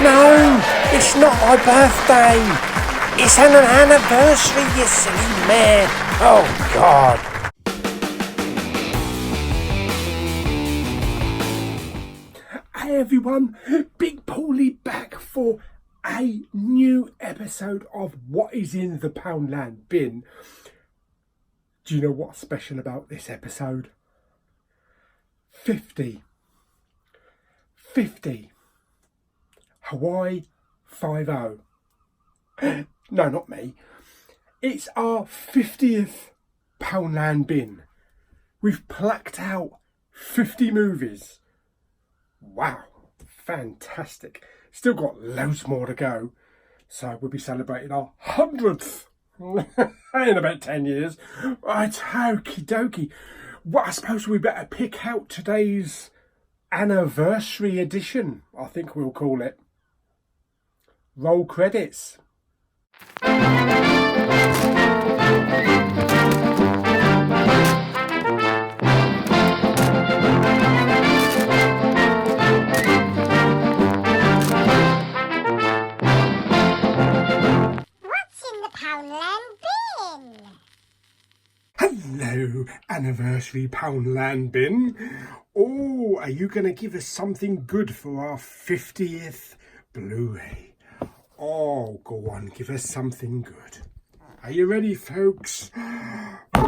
No, it's not my birthday. It's an anniversary, you silly man. Oh, God. Hey, everyone. Big Pauly back for a new episode of What Is in the Poundland Bin. Do you know what's special about this episode? 50. Hawaii 5-0. No, not me. It's our 50th Poundland Bin. We've plucked out 50 movies. Wow, fantastic. Still got loads more to go. So we'll be celebrating our 100th in about 10 years. Right, okie dokie. Well, I suppose we better pick out today's anniversary edition, I think we'll call it. Roll credits. Hello, anniversary Poundland Bin. Oh, are you going to give us something good for our 50th Blu-ray? Oh, go on, give us something good. Are you ready, folks? It's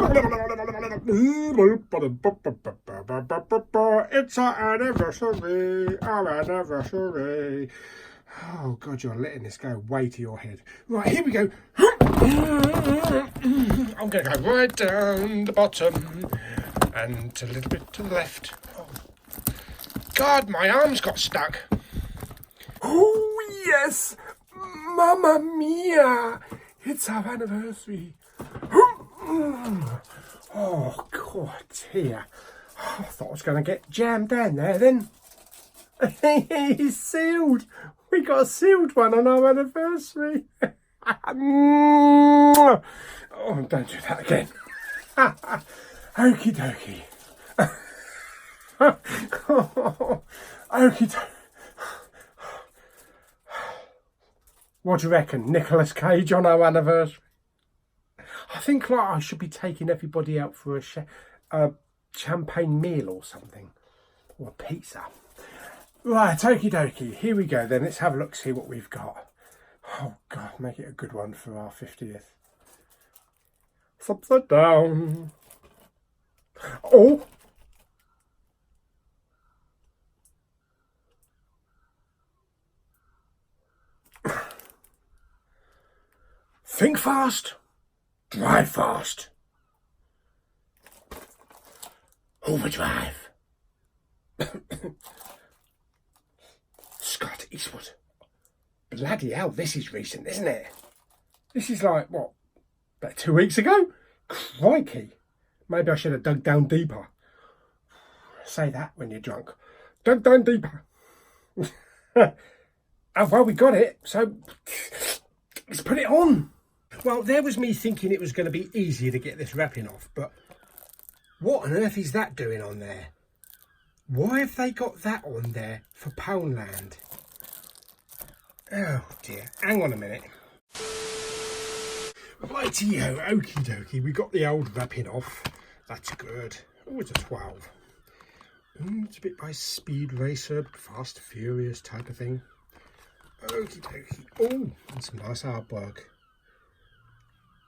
our anniversary, Oh, God, you're letting this go way to your head. Right, here we go. I'm going to go right down the bottom and a little bit to the left. Oh, God, my arms got stuck. Oh, yes. Mamma mia. It's our anniversary. Oh, God, dear. I thought I was going to get jammed down there then. He's sealed. We got a sealed one on our anniversary. Oh, don't do that again. Okie dokie. Okie dokie. What do you reckon? Nicolas Cage on our anniversary? I think like I should be taking everybody out for a champagne meal or something. Or a pizza. Right, okie dokie. Here we go then. Let's have a look, see what we've got. Oh, God, make it a good one for our 50th. It's upside down. Oh! Think fast, drive fast. Overdrive. Scott Eastwood. Bloody hell, this is recent, isn't it? This is like, what, about 2 weeks ago? Crikey. Maybe I should have dug down deeper. Say that when you're drunk. Dug down deeper. Oh, well, we got it, so let's put it on. Well, there was me thinking it was going to be easier to get this wrapping off, but what on earth is that doing on there? Why have they got that on there for Poundland? Oh dear, hang on a minute. Righty-o, okie dokie, we got the old wrapping off. That's good. Oh, it's a 12. It's a bit by Speed Racer, Fast Furious type of thing. Okie dokie. Oh, and some nice artwork.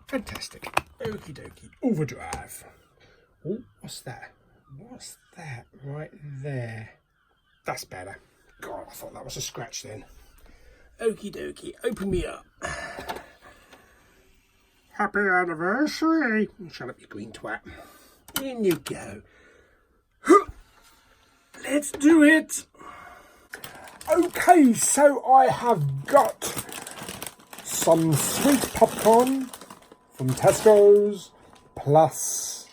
Fantastic. Okie dokie. Overdrive. Oh, what's that? What's that right there? That's better. God, I thought that was a scratch then. Okie dokie. Open me up. Happy anniversary. Shut up, you green twat. In you go. Let's do it. Okay, so I have got some sweet popcorn from Tesco's, plus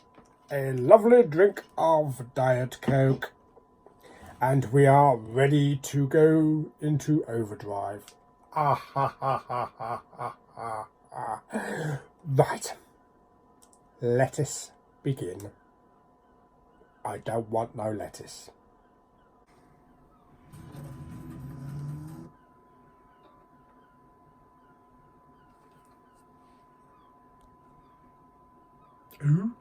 a lovely drink of Diet Coke, and we are ready to go into overdrive. Right, let us begin. I don't want no lettuce. Who?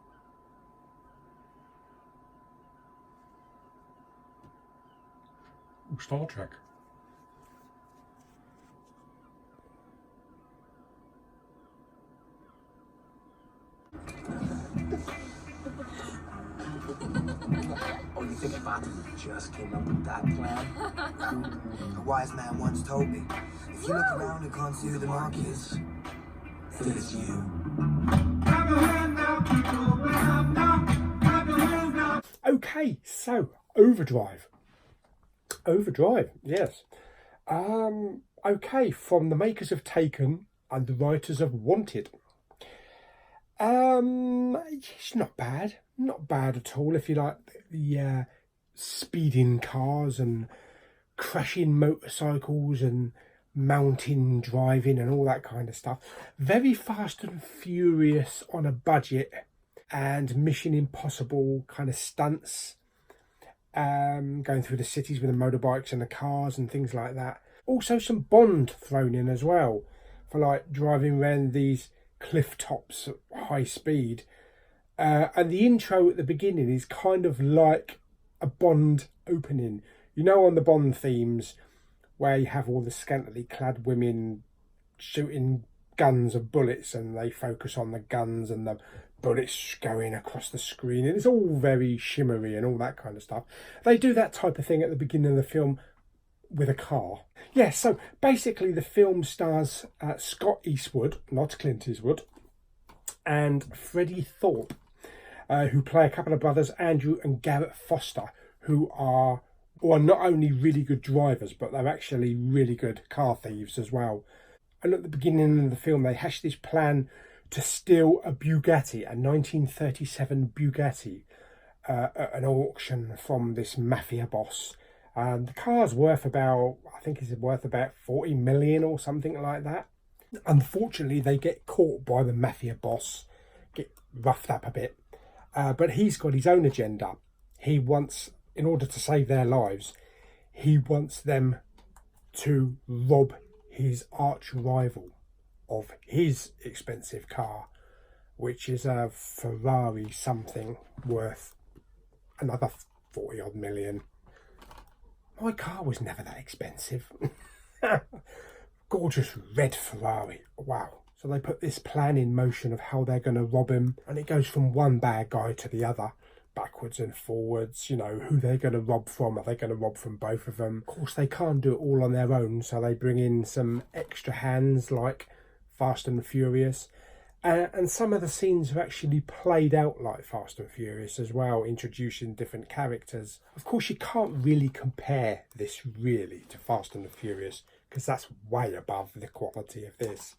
Star Trek. Oh, you think Father just came up with that plan? A wise man once told me, if you look around and can't see who the mark is, it is you. Okay, so Overdrive. Overdrive, yes. Okay, from the makers of Taken and the writers of Wanted. It's not bad. Not bad at all if you like the speeding cars and crashing motorcycles and mountain driving and all that kind of stuff. Very Fast and Furious on a budget and Mission Impossible kind of stunts. Going through the cities with the motorbikes and the cars and things like that. Also some Bond thrown in as well for like driving around these cliff tops at high speed. And the intro at the beginning is kind of like a Bond opening. You know, on the Bond themes where you have all the scantily clad women shooting guns and bullets and they focus on the guns and the bullets going across the screen and it's all very shimmery and all that kind of stuff. They do that type of thing at the beginning of the film with a car. Yeah, so basically the film stars Scott Eastwood, not Clint Eastwood, and Freddie Thorpe, who play a couple of brothers, Andrew and Garrett Foster, who are not only really good drivers, but they're actually really good car thieves as well. And at the beginning of the film, they hash this plan to steal a Bugatti, a 1937 Bugatti, at an auction from this mafia boss. The car's worth about, I think it's worth about 40 million or something like that. Unfortunately, they get caught by the mafia boss, get roughed up a bit. But he's got his own agenda. He wants, in order to save their lives, he wants them to rob his arch rival of his expensive car, which is a Ferrari something worth another 40 odd million. My car was never that expensive. Gorgeous red Ferrari. Wow. So they put this plan in motion of how they're going to rob him, and it goes from one bad guy to the other, backwards and forwards. You know, who they're going to rob from. Are they going to rob from both of them? Of course, they can't do it all on their own, so they bring in some extra hands like Fast and Furious. And some of the scenes are actually played out like Fast and Furious as well, introducing different characters. Of course, you can't really compare this really to Fast and Furious, because that's way above the quality of this.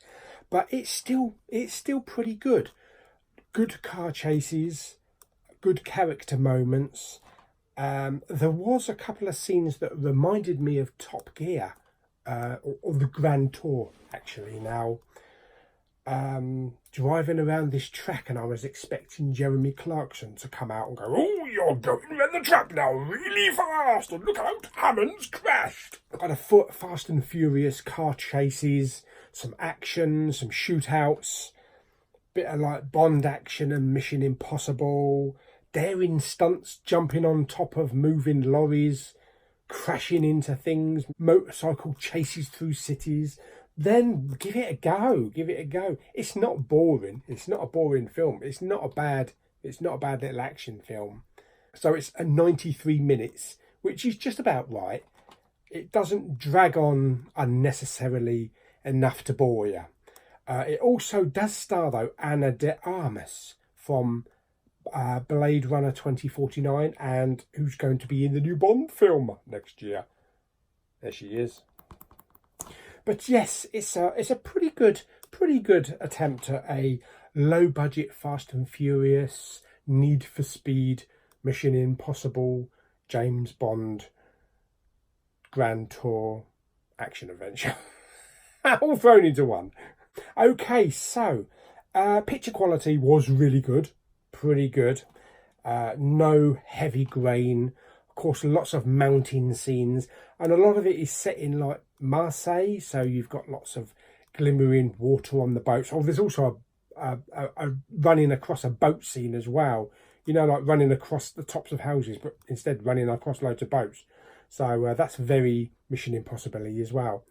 But it's still pretty good. Good car chases, good character moments. There was a couple of scenes that reminded me of Top Gear, or the Grand Tour, actually. Now, driving around this track, and I was expecting Jeremy Clarkson to come out and go, "Oh, you're going around the track now really fast, and look out, Hammond's crashed." Got a Fast and Furious car chases, some action, some shootouts, bit of like Bond action and Mission Impossible, daring stunts, jumping on top of moving lorries, crashing into things, motorcycle chases through cities. Then give it a go. Give it a go. It's not boring. It's not a boring film. It's not a bad little action film. So it's a 93 minutes, which is just about right. It doesn't drag on unnecessarily enough to bore you. It also does star, though, Ana de Armas from Blade Runner 2049, and who's going to be in the new Bond film next year. There she is. But yes, it's a pretty good attempt at a low budget Fast and Furious, Need for Speed, Mission Impossible, James Bond, Grand Tour, action adventure, all thrown into one. Okay, so picture quality was really good, pretty good. No heavy grain. Of course, lots of mountain scenes, and a lot of it is set in like Marseille, so you've got lots of glimmering water on the boats. Oh, there's also running across a boat scene as well. You know, like running across the tops of houses, but instead running across loads of boats. So that's very Mission Impossible-y as well.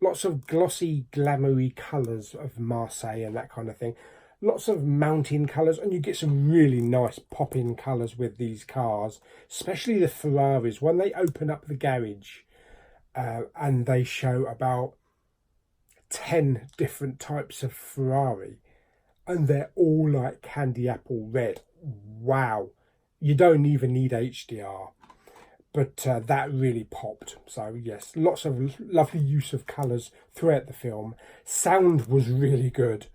Lots of glossy, glamoury colours of Marseille and that kind of thing. Lots of mountain colours, and you get some really nice pop-in colours with these cars, especially the Ferraris. When they open up the garage and they show about 10 different types of Ferrari, and they're all like candy apple red. Wow, you don't even need HDR, but that really popped. So yes, lots of lovely use of colours throughout the film. Sound was really good.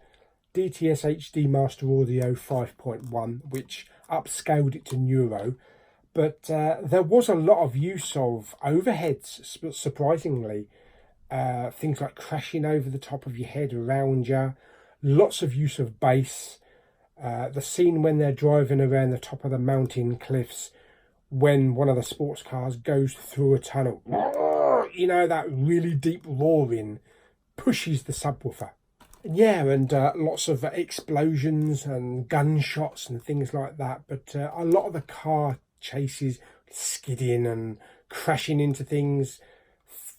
DTS HD Master Audio 5.1, which upscaled it to Neuro, but there was a lot of use of overheads, surprisingly. Things like crashing over the top of your head, around you. Lots of use of bass. The scene when they're driving around the top of the mountain cliffs, when one of the sports cars goes through a tunnel, you know, that really deep roaring pushes the subwoofer. Yeah, and lots of explosions and gunshots and things like that. But a lot of the car chases, skidding and crashing into things,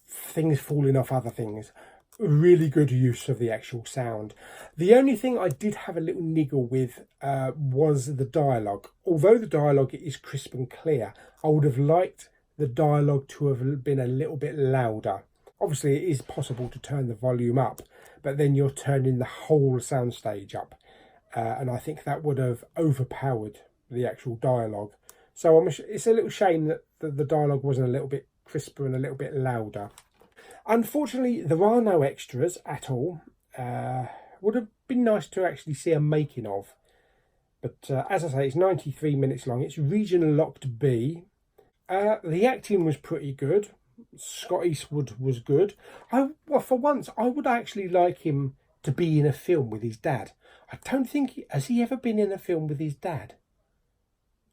things falling off other things. Really good use of the actual sound. The only thing I did have a little niggle with was the dialogue. Although the dialogue is crisp and clear, I would have liked the dialogue to have been a little bit louder. Obviously, it is possible to turn the volume up, but then you're turning the whole soundstage up. And I think that would have overpowered the actual dialogue. So it's a little shame that the dialogue wasn't a little bit crisper and a little bit louder. Unfortunately, there are no extras at all. Would have been nice to actually see a making of. But as I say, it's 93 minutes long. It's region locked B. The acting was pretty good. Scott Eastwood was good. Well, for once, I would actually like him to be in a film with his dad. I don't think... Has he ever been in a film with his dad?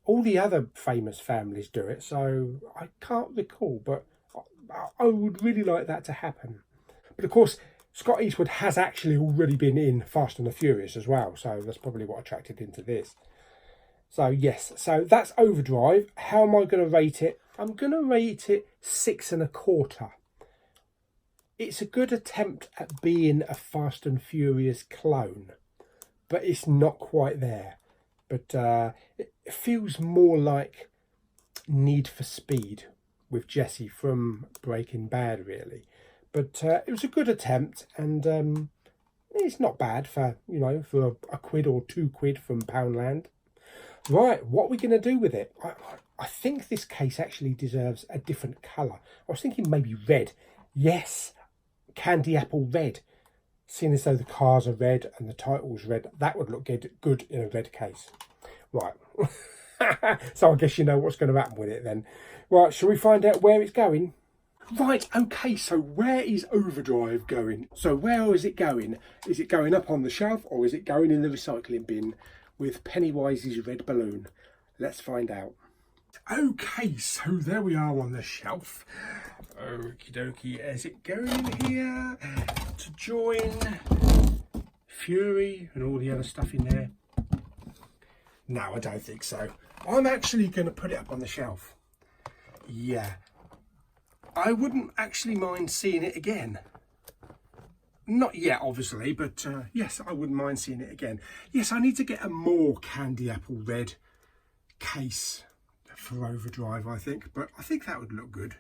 All the other famous families do it, so I can't recall, but I would really like that to happen. But of course, Scott Eastwood has actually already been in Fast and the Furious as well, so that's probably what attracted him to this. So yes, so that's Overdrive. How am I going to rate it? I'm going to rate it 6.25. It's a good attempt at being a Fast and Furious clone, but it's not quite there. But it feels more like Need for Speed with Jesse from Breaking Bad, really. But it was a good attempt, and it's not bad for, you know, for a quid or £2 from Poundland. Right, what are we going to do with it? I think this case actually deserves a different colour. I was thinking maybe red. Yes, candy apple red. Seeing as though the cars are red and the title's red, that would look good in a red case. Right. So I guess you know what's going to happen with it then. Right, shall we find out where it's going? Right, okay, so where is Overdrive going? So where is it going? Is it going up on the shelf, or is it going in the recycling bin with Pennywise's red balloon? Let's find out. Okay, so there we are on the shelf. Okie dokie, is it going here to join Fury and all the other stuff in there? No, I don't think so. I'm actually going to put it up on the shelf. Yeah. I wouldn't actually mind seeing it again. Not yet, obviously, but yes, I wouldn't mind seeing it again. Yes, I need to get a more candy apple red case for Overdrive, I think, but I think that would look good.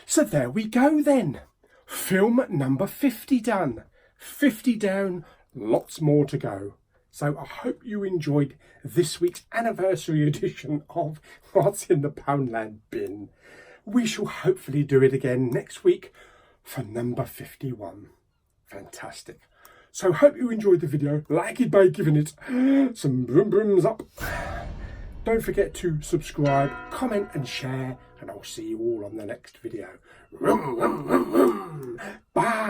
So there we go then. Film number 50 done. 50 down, lots more to go. So I hope you enjoyed this week's anniversary edition of What's in the Poundland Bin. We shall hopefully do it again next week for number 51. Fantastic. So hope you enjoyed the video. Like it by giving it some broom brooms up. Don't forget to subscribe, comment and share, and I'll see you all on the next video. Bye.